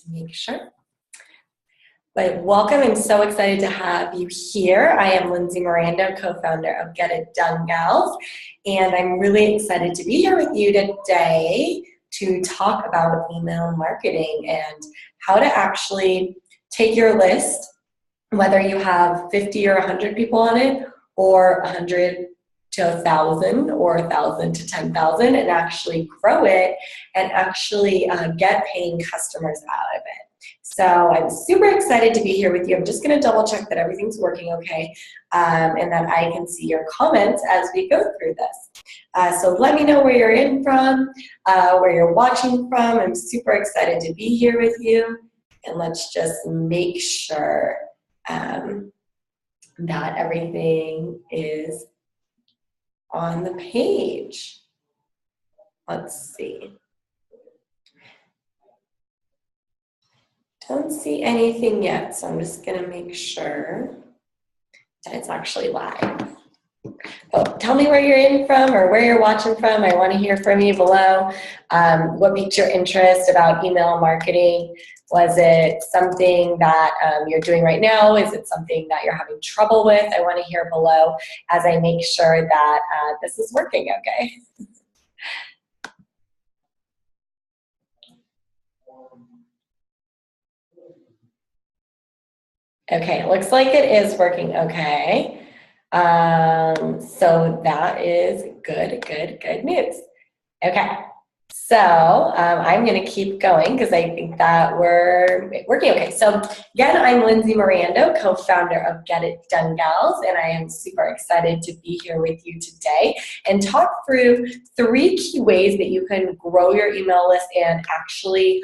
make sure. But welcome, I'm so excited to have you here. I am Lindsay Miranda, co-founder of Get It Done Gals, and I'm really excited to be here with you today to talk about email marketing and how to actually take your list, whether you have 50 or 100 people on it, or 100 to 1,000 or 1,000 to 10,000, and actually grow it and actually get paying customers out of it. So I'm super excited to be here with you. I'm just going to double check that everything's working okay and that I can see your comments as we go through this. So let me know where you're in from, where you're watching from. I'm super excited to be here with you. And let's just make sure that everything is on the page. Let's see. Don't see anything yet, so I'm just going to make sure that it's actually live. Oh, tell me where you're in from or where you're watching from. I want to hear from you below. What piqued your interest about email marketing? Was it something that you're doing right now? Is it something that you're having trouble with? I want to hear below as I make sure that this is working okay. Okay, looks like it is working okay. So that is good news. Okay, so I'm going to keep going because I think that we're working okay. So again, I'm Lindsay Miranda, co-founder of Get It Done Gals, and I am super excited to be here with you today and talk through 3 key ways that you can grow your email list and actually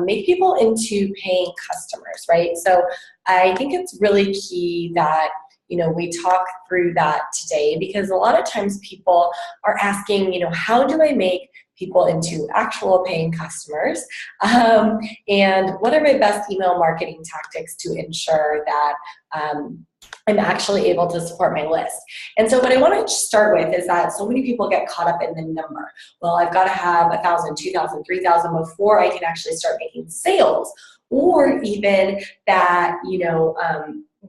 make people into paying customers, right? So I think it's really key that we talk through that today, because a lot of times people are asking, how do I make people into actual paying customers? And what are my best email marketing tactics to ensure that I'm actually able to support my list? And so what I want to start with is that so many people get caught up in the number. Well, I've got to have 1,000, 2,000, 3,000 before I can actually start making sales. Or even that,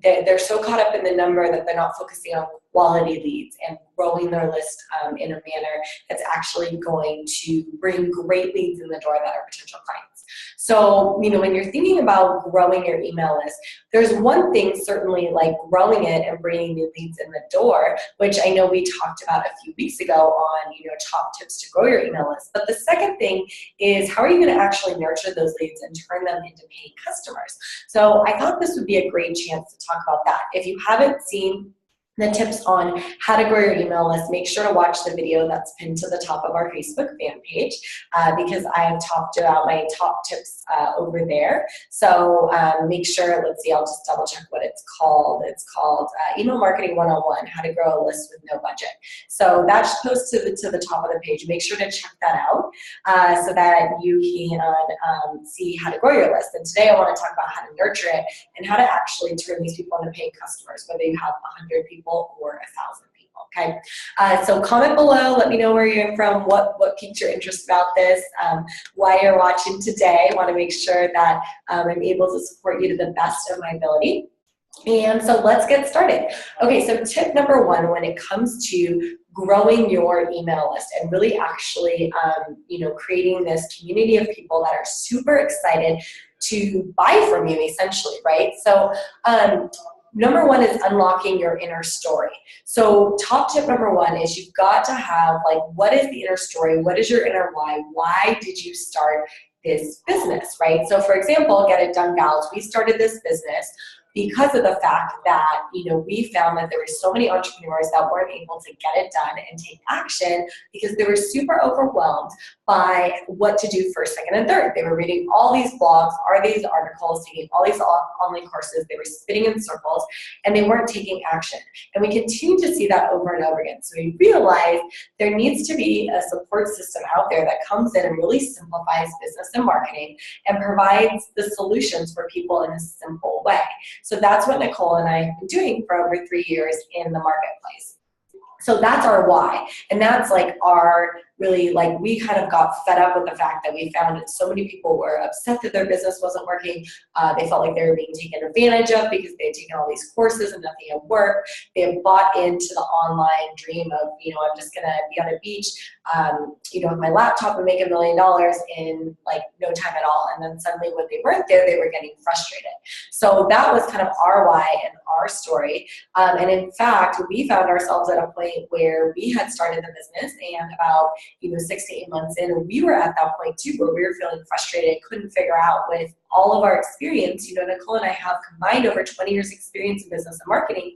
they're so caught up in the number that they're not focusing on quality leads and growing their list in a manner that's actually going to bring great leads in the door that are potential clients. So, when you're thinking about growing your email list, there's one thing certainly like growing it and bringing new leads in the door, which I know we talked about a few weeks ago on, top tips to grow your email list. But the second thing is, how are you going to actually nurture those leads and turn them into paying customers? So I thought this would be a great chance to talk about that. If you haven't seen the tips on how to grow your email list, make sure to watch the video that's pinned to the top of our Facebook fan page because I have talked about my top tips over there. So make sure, let's see, I'll just double check what it's called. It's called Email Marketing 101, How to Grow a List with No Budget. So that's posted to the top of the page. Make sure to check that out so that you can see how to grow your list. And today I want to talk about how to nurture it and how to actually turn these people into paying customers, whether you have 100 people or 1,000 people, okay? So comment below, let me know where you're from, what piqued your interest about this, why you're watching today. I want to make sure that I'm able to support you to the best of my ability. And so let's get started. Okay, so tip number 1 when it comes to growing your email list and really actually, creating this community of people that are super excited to buy from you, essentially, right? So, number 1 is unlocking your inner story. So top tip number 1 is you've got to have, what is the inner story? What is your inner why? Why did you start this business, right? So for example, Get It Done Gals, we started this business because of the fact that, we found that there were so many entrepreneurs that weren't able to get it done and take action because they were super overwhelmed by what to do first, second, and third. They were reading all these blogs, all these articles, taking all these online courses. They were spinning in circles, and they weren't taking action. And we continue to see that over and over again. So we realized there needs to be a support system out there that comes in and really simplifies business and marketing and provides the solutions for people in a simple way. So that's what Nicole and I have been doing for over 3 years in the marketplace. So that's our why, and that's like our really, like, we kind of got fed up with the fact that we found that so many people were upset that their business wasn't working. They felt like they were being taken advantage of because they had taken all these courses and nothing had worked. They had bought into the online dream of, I'm just gonna be on a beach, with my laptop and make $1 million in like no time at all. And then suddenly when they weren't there, they were getting frustrated. So that was kind of our why and our story. And in fact, we found ourselves at a point where we had started the business, and about 6 to 8 months in, we were at that point too, where we were feeling frustrated, couldn't figure out with all of our experience. Nicole and I have combined over 20 years experience in business and marketing,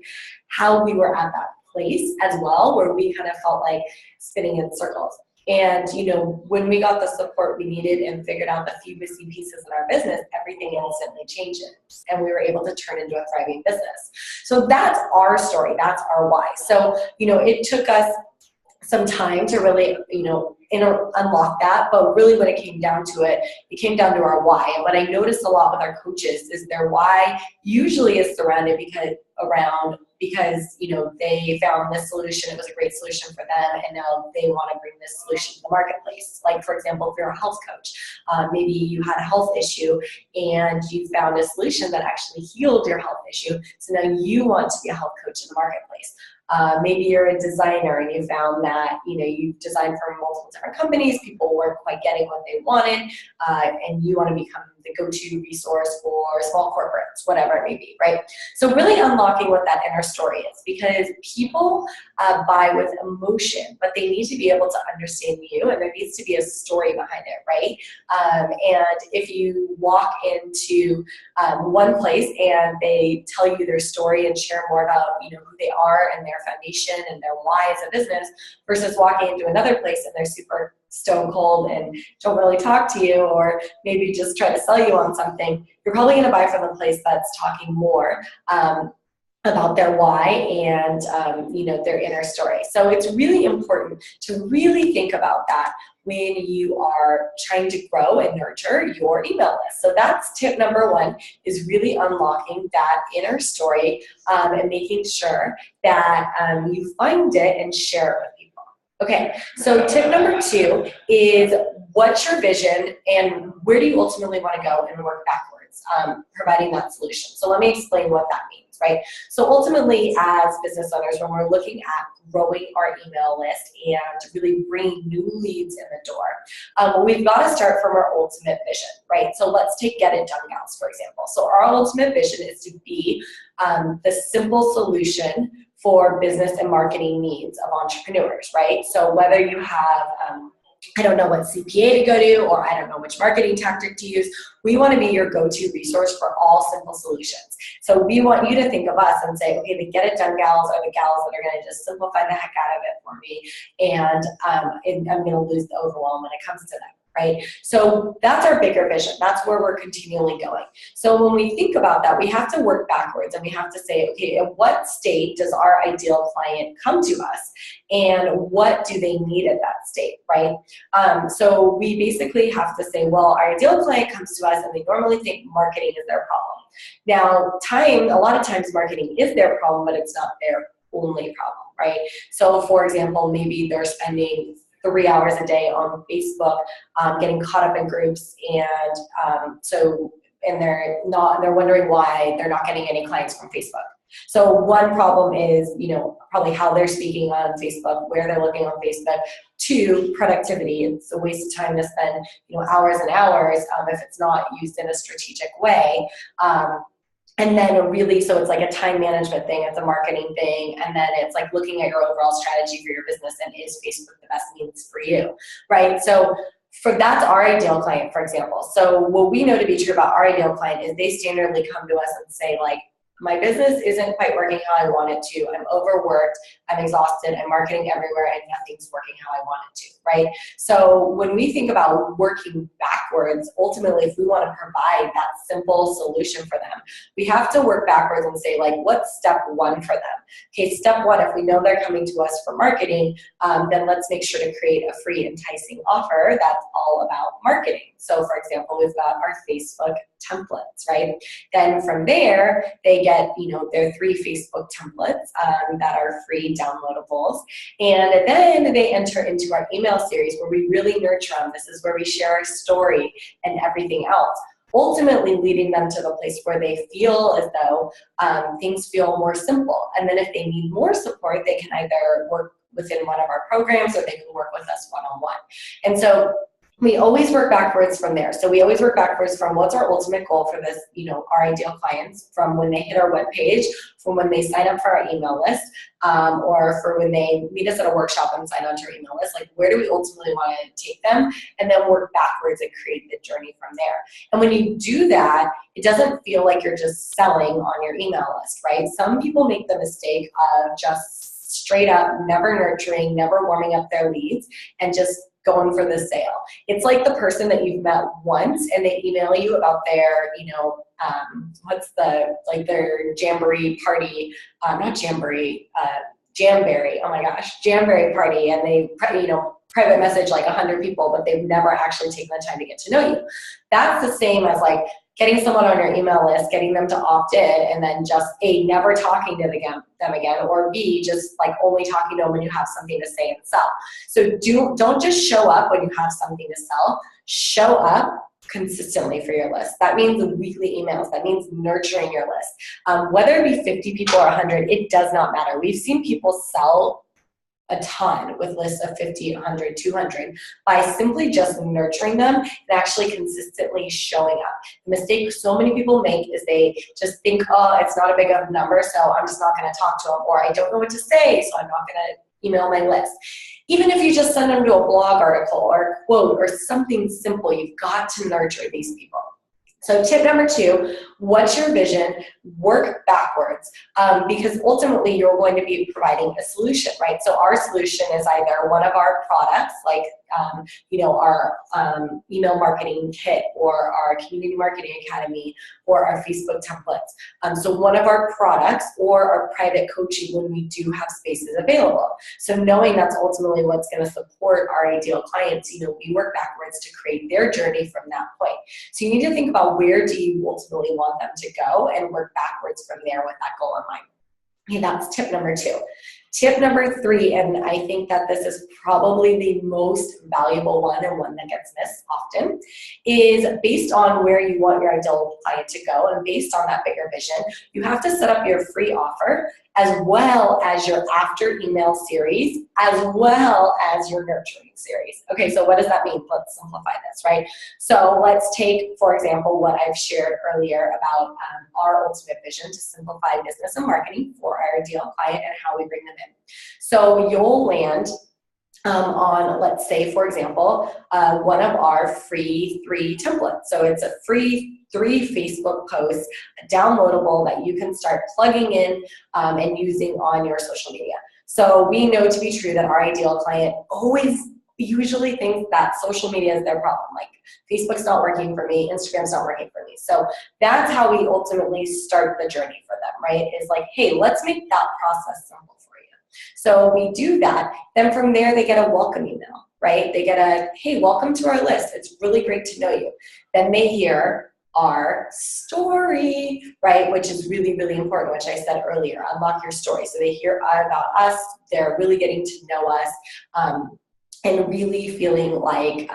how we were at that place as well, where we kind of felt like spinning in circles. And, when we got the support we needed and figured out the few missing pieces in our business, everything instantly changes, and we were able to turn into a thriving business. So that's our story. That's our why. So, it took us some time to really, unlock that. But really when it came down to it, it came down to our why. And what I noticed a lot with our coaches is their why usually is surrounded because they found this solution, it was a great solution for them, and now they want to bring this solution to the marketplace. Like, for example, if you're a health coach, maybe you had a health issue and you found a solution that actually healed your health issue, so now you want to be a health coach in the marketplace. Maybe you're a designer and you found that, you've designed for multiple different companies, people weren't quite getting what they wanted, and you want to become the go-to resource for small corporates, whatever it may be, right? So really unlocking what that inner story is, because people buy with emotion, but they need to be able to understand you, and there needs to be a story behind it, right? And if you walk into one place and they tell you their story and share more about, who they are and their foundation and their why as a business, versus walking into another place and they're super stone cold and don't really talk to you, or maybe just try to sell you on something, you're probably going to buy from the place that's talking more about their why and their inner story. So it's really important to really think about that when you are trying to grow and nurture your email list. So that's tip number 1, is really unlocking that inner story and making sure that you find it and share it with people. Okay, so tip number 2 is, what's your vision and where do you ultimately want to go, and work backwards, providing that solution. So let me explain what that means, right? So ultimately, as business owners, when we're looking at growing our email list and really bringing new leads in the door, we've got to start from our ultimate vision, right? So let's take Get It Done Gals, for example. So our ultimate vision is to be the simple solution for business and marketing needs of entrepreneurs, right? So whether you have, I don't know what CPA to go to, or I don't know which marketing tactic to use, we want to be your go-to resource for all simple solutions. So we want you to think of us and say, okay, the Get It Done Gals are the gals that are going to just simplify the heck out of it for me, and I'm going to lose the overwhelm when it comes to them. Right? So that's our bigger vision. That's where we're continually going. So when we think about that, we have to work backwards, and we have to say, okay, at what state does our ideal client come to us, and what do they need at that state, right? So we basically have to say, well, our ideal client comes to us and they normally think marketing is their problem. Now, a lot of times marketing is their problem, but it's not their only problem, right? So for example, maybe they're spending 3 hours a day on Facebook, getting caught up in groups, and they're wondering why they're not getting any clients from Facebook. So one problem is, probably how they're speaking on Facebook, where they're looking on Facebook. 2, productivity. It's a waste of time to spend, hours and hours if it's not used in a strategic way. And then really, so it's like a time management thing, it's a marketing thing, and then it's like looking at your overall strategy for your business, and is Facebook the best means for you, right? So that's our ideal client, for example. So what we know to be true about our ideal client is they standardly come to us and say, like, my business isn't quite working how I want it to. I'm overworked, I'm exhausted, I'm marketing everywhere, and nothing's working how I want it to, right? So when we think about working backwards, ultimately, if we want to provide that simple solution for them, we have to work backwards and say, like, what's step 1 for them? Okay, step 1, if we know they're coming to us for marketing, then let's make sure to create a free enticing offer that's all about marketing. So for example, we've got our Facebook templates, right? Then from there, they get, their 3 Facebook templates that are free downloadables. And then they enter into our email email series where we really nurture them. This is where we share our story and everything else. Ultimately leading them to the place where they feel as though things feel more simple. And then if they need more support, they can either work within one of our programs or they can work with us one-on-one. And so we always work backwards from there. So we always work backwards from what's our ultimate goal for this, our ideal clients, from when they hit our webpage, from when they sign up for our email list, or for when they meet us at a workshop and sign on to our email list. Like, where do we ultimately want to take them? And then work backwards and create the journey from there. And when you do that, it doesn't feel like you're just selling on your email list, right? Some people make the mistake of just straight up never nurturing, never warming up their leads, and just going for the sale. It's like the person that you've met once and they email you about their, their jamboree party, not jamboree, Jamberry, oh my gosh, Jamberry party, and they, private message like 100 people, but they've never actually taken the time to get to know you. That's the same as like getting someone on your email list, getting them to opt in, and then just A, never talking to them again, or B, just like only talking to them when you have something to say and sell. So don't just show up when you have something to sell. Show up consistently for your list. That means weekly emails. That means nurturing your list. Whether it be 50 people or 100, it does not matter. We've seen people sell a ton with lists of 50, 100, 200 by simply just nurturing them and actually consistently showing up. The mistake so many people make is they just think, oh, it's not a big enough number, so I'm just not going to talk to them, or I don't know what to say, so I'm not going to email my list. Even if you just send them to a blog article or a quote or something simple, you've got to nurture these people. So tip number 2, what's your vision? Work backwards, because ultimately you're going to be providing a solution, right? So our solution is either one of our products, like our email marketing kit, or our community marketing academy, or our Facebook templates. So one of our products, or our private coaching when we do have spaces available. So knowing that's ultimately what's going to support our ideal clients, we work backwards to create their journey from that point. So you need to think about where do you ultimately want them to go and work backwards from there with that goal in mind. Okay, that's tip number 2. Tip number 3, and I think that this is probably the most valuable one and one that gets missed often, is based on where you want your ideal client to go and based on that bigger vision, you have to set up your free offer as well as your after email series, as well as your nurturing series. Okay, so what does that mean? Let's simplify this, right? So let's take, for example, what I've shared earlier about our ultimate vision to simplify business and marketing for our ideal client and how we bring them in. So you'll land on, let's say, for example, one of our free 3 templates. So it's a free 3 Facebook posts, downloadable, that you can start plugging in and using on your social media. So we know to be true that our ideal client always usually thinks that social media is their problem. Like, Facebook's not working for me, Instagram's not working for me. So that's how we ultimately start the journey for them, right? Is like, hey, let's make that process simple for you. So we do that. Then from there, they get a welcome email, right? They get a, hey, welcome to our list. It's really great to know you. Then they hear our story, right? Which is really, really important, which I said earlier, unlock your story. So they hear about us, they're really getting to know us, and really feeling like,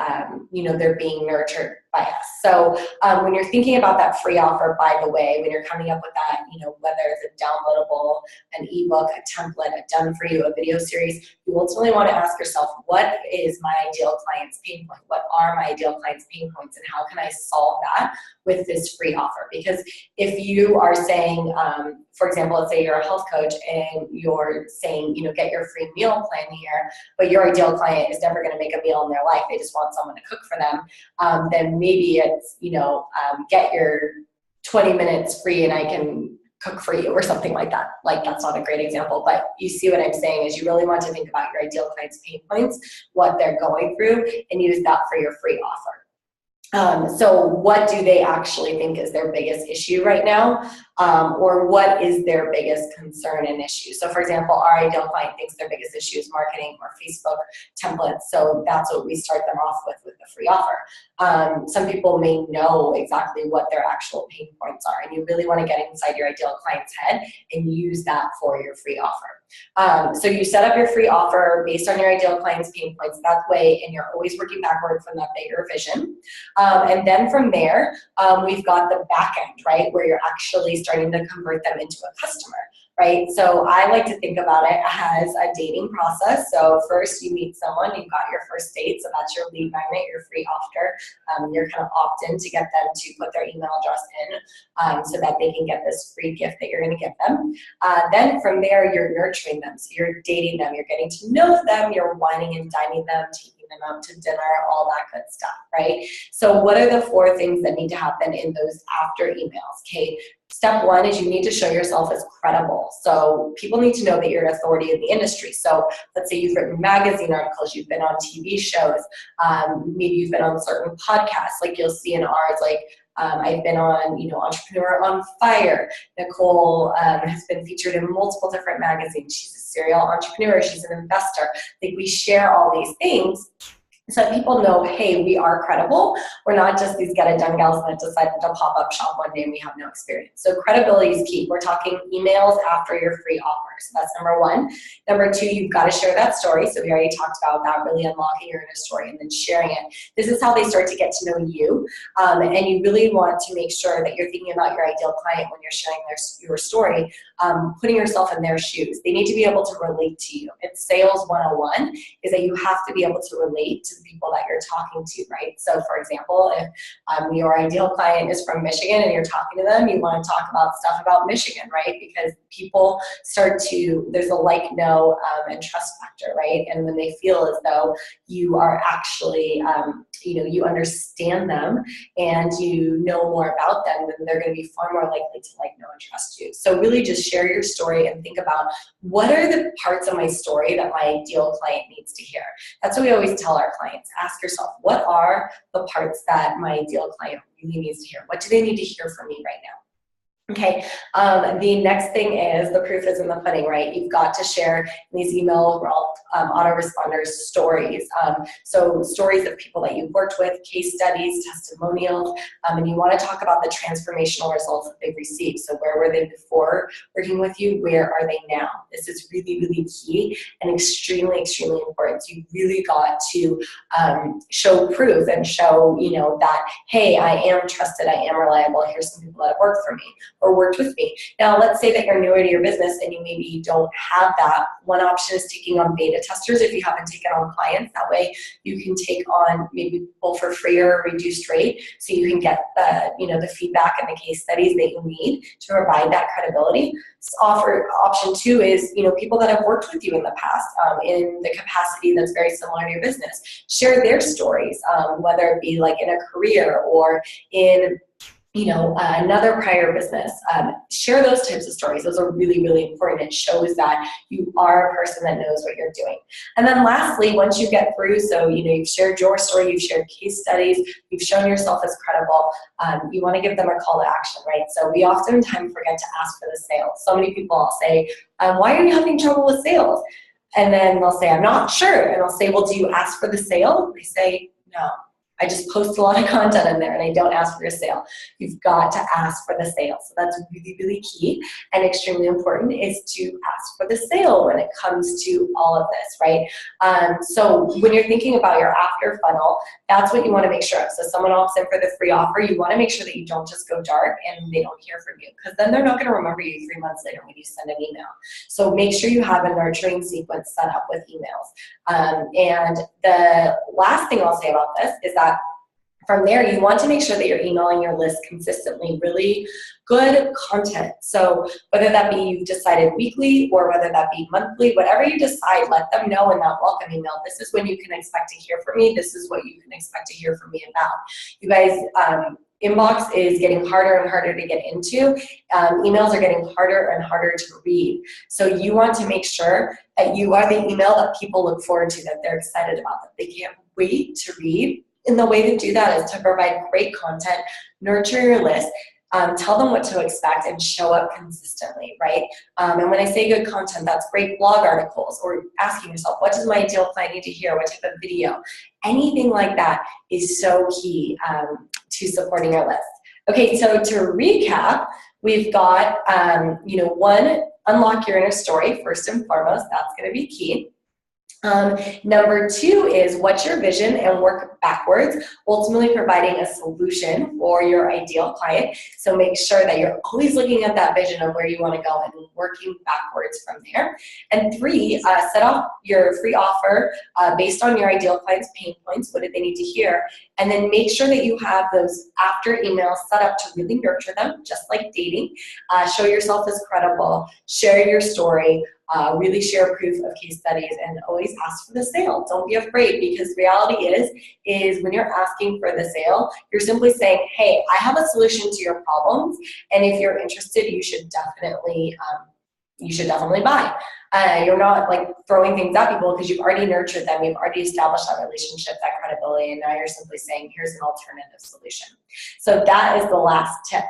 they're being nurtured by us. So when you're thinking about that free offer, by the way, when you're coming up with that, whether it's a downloadable, an ebook, a template, a done for you, a video series, you ultimately want to ask yourself, what is my ideal client's pain point? What are my ideal client's pain points, and how can I solve that with this free offer? Because if you are saying, for example, let's say you're a health coach and you're saying, get your free meal plan here, but your ideal client is never going to make a meal in their life, they just want someone to cook for them, then maybe it's, get your 20 minutes free and I can cook for you or something like that. Like, that's not a great example, but you see what I'm saying is you really want to think about your ideal client's pain points, what they're going through, and use that for your free offer. So what do they actually think is their biggest issue right now? Or what is their biggest concern and issue? So for example, our ideal client thinks their biggest issue is marketing or Facebook templates. So that's what we start them off with the free offer. Some people may know exactly what their actual pain points are, and you really want to get inside your ideal client's head and use that for your free offer. So you set up your free offer based on your ideal client's pain points that way, and you're always working backward from that bigger vision. And then from there, we've got the back end, right, where you're actually starting to convert them into a customer. Right, so I like to think about it as a dating process. So first you meet someone, you've got your first date, so that's your lead magnet, your free offer. You're kind of opt-in to get them to put their email address in so that they can get this free gift that you're going to give them. Then from there, you're nurturing them. So you're dating them, you're getting to know them, you're wining and dining them, taking them out to dinner, all that good stuff, right? So what are the 4 things that need to happen in those after emails? Okay. Step 1 is you need to show yourself as credible. So people need to know that you're an authority in the industry. So let's say you've written magazine articles, you've been on TV shows, maybe you've been on certain podcasts, like you'll see in ours, like I've been on, Entrepreneur on Fire. Nicole has been featured in multiple different magazines. She's a serial entrepreneur. She's an investor. Like we share all these things so that people know, hey, we are credible. We're not just these get-it-done gals that decided to pop up shop one day and we have no experience. So credibility is key. We're talking emails after your free offer. So that's number 1. Number 2, you've got to share that story. So we already talked about that, really unlocking your inner story and then sharing it. This is how they start to get to know you. And you really want to make sure that you're thinking about your ideal client when you're sharing your story, putting yourself in their shoes. They need to be able to relate to you. It's sales 101 is that you have to be able to relate to the people that you're talking to, right? So for example, if your ideal client is from Michigan and you're talking to them, you want to talk about stuff about Michigan, right? Because people start to, there's a like, know, and trust factor, right? And when they feel as though you are actually, you understand them and you know more about them, then they're going to be far more likely to like, know, and trust you. So really just share your story and think about what are the parts of my story that my ideal client needs to hear. That's what we always tell our clients. Ask yourself, what are the parts that my ideal client really needs to hear? What do they need to hear from me right now? Okay, the next thing is the proof is in the pudding, right? You've got to share in these email autoresponders stories. So stories of people that you've worked with, case studies, testimonials, and you want to talk about the transformational results that they've received. So where were they before working with you? Where are they now? This is really, really key and extremely, extremely important. So you really got to show proof and show, that, hey, I am trusted, I am reliable. Here's some people that have worked for me or worked with me. Now, let's say that you're newer to your business and you maybe don't have that. One option is taking on beta testers if you haven't taken on clients. That way you can take on maybe people for free or a reduced rate so you can get the feedback and the case studies that you need to provide that credibility. Option 2 is, people that have worked with you in the past in the capacity that's very similar to your business. Share their stories, whether it be like in a career or in another prior business. Share those types of stories. Those are really, really important. It shows that you are a person that knows what you're doing. And then lastly, once you get through, so, you've shared your story, you've shared case studies, you've shown yourself as credible, you want to give them a call to action, right? So we oftentimes forget to ask for the sale. So many people will say, why are you having trouble with sales? And then they'll say, I'm not sure. And I'll say, well, do you ask for the sale? They say, no. I just post a lot of content in there and I don't ask for a sale. You've got to ask for the sale. So that's really, really key and extremely important is to ask for the sale when it comes to all of this, right? So when you're thinking about your after funnel, that's what you want to make sure of. So someone opts in for the free offer, you want to make sure that you don't just go dark and they don't hear from you because then they're not going to remember you 3 months later when you send an email. So make sure you have a nurturing sequence set up with emails. And the last thing I'll say about this is that from there, you want to make sure that you're emailing your list consistently, really good content. So whether that be you've decided weekly or whether that be monthly, whatever you decide, let them know in that welcome email. This is when you can expect to hear from me. This is what you can expect to hear from me about. You guys, inbox is getting harder and harder to get into. Emails are getting harder and harder to read. So you want to make sure that you are the email that people look forward to, that they're excited about, that they can't wait to read. And the way to do that is to provide great content, nurture your list, tell them what to expect, and show up consistently, right? And when I say good content, that's great blog articles or asking yourself, what does my ideal client need to hear? What type of video? Anything like that is so key to supporting your list. Okay, so to recap, we've got, one, unlock your inner story, first and foremost. That's going to be key. Number 2 is what's your vision, and work backwards, ultimately providing a solution for your ideal client. So make sure that you're always looking at that vision of where you want to go and working backwards from there. And 3, set off your free offer based on your ideal client's pain points. What do they need to hear? And then make sure that you have those after emails set up to really nurture them, just like dating. Show yourself as credible, share your story, really share proof of case studies, and always ask for the sale. Don't be afraid, because reality is when you're asking for the sale, you're simply saying, hey, I have a solution to your problems, and if you're interested, you should definitely buy. You're not like throwing things at people because you've already nurtured them, you've already established that relationship, that credibility, and now you're simply saying, here's an alternative solution. So that is the last tip.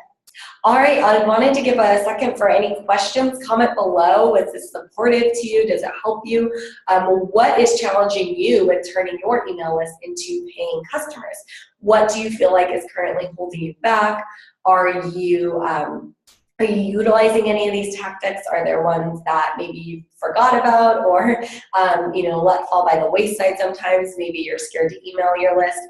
All right, I wanted to give a second for any questions. Comment below. Was this supportive to you? Does it help you? What is challenging you with turning your email list into paying customers? What do you feel like is currently holding you back? Are you utilizing any of these tactics? Are there ones that maybe you forgot about, or let fall by the wayside sometimes? Maybe you're scared to email your list.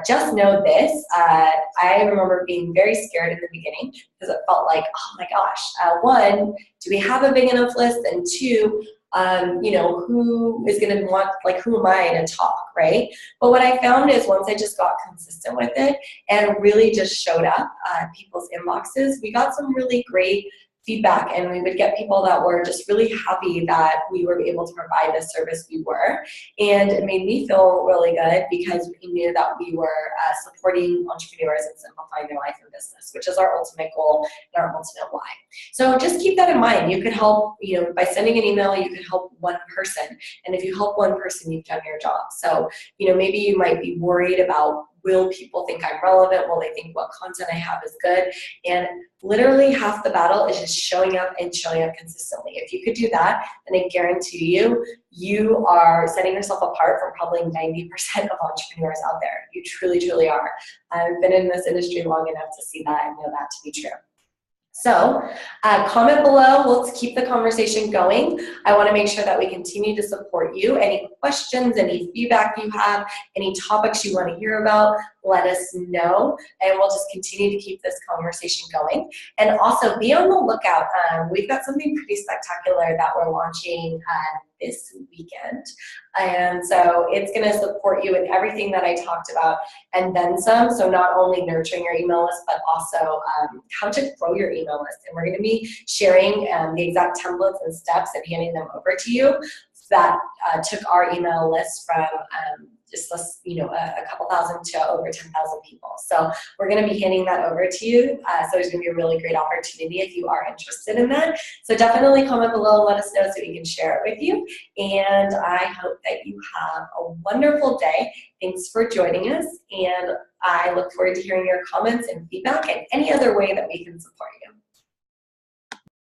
Just know this. I remember being very scared in the beginning because it felt like, oh my gosh, 1, do we have a big enough list? And 2, who is going to want, like, who am I to talk, right? But what I found is once I just got consistent with it and really just showed up people's inboxes, we got some really great feedback, and we would get people that were just really happy that we were able to provide the service we were. And it made me feel really good because we knew that we were supporting entrepreneurs and simplifying their life and business, which is our ultimate goal and our ultimate why. So just keep that in mind. You could help, by sending an email, you could help one person. And if you help one person, you've done your job. So, maybe you might be worried about, will people think I'm relevant? Will they think what content I have is good? And literally half the battle is just showing up and showing up consistently. If you could do that, then I guarantee you, you are setting yourself apart from probably 90% of entrepreneurs out there. You truly, truly are. I've been in this industry long enough to see that and know that to be true. So comment below. Let's keep the conversation going. I want to make sure that we continue to support you. Any questions, any feedback you have, any topics you want to hear about, let us know, and we'll just continue to keep this conversation going. And also be on the lookout. We've got something pretty spectacular that we're launching this weekend. And so it's going to support you in everything that I talked about and then some. So not only nurturing your email list, but also how to grow your email list. And we're going to be sharing the exact templates and steps and handing them over to you that took our email list from just a couple thousand to over 10,000 people. So we're going to be handing that over to you. So there's going to be a really great opportunity if you are interested in that. So definitely comment below and let us know so we can share it with you. And I hope that you have a wonderful day. Thanks for joining us. And I look forward to hearing your comments and feedback and any other way that we can support you.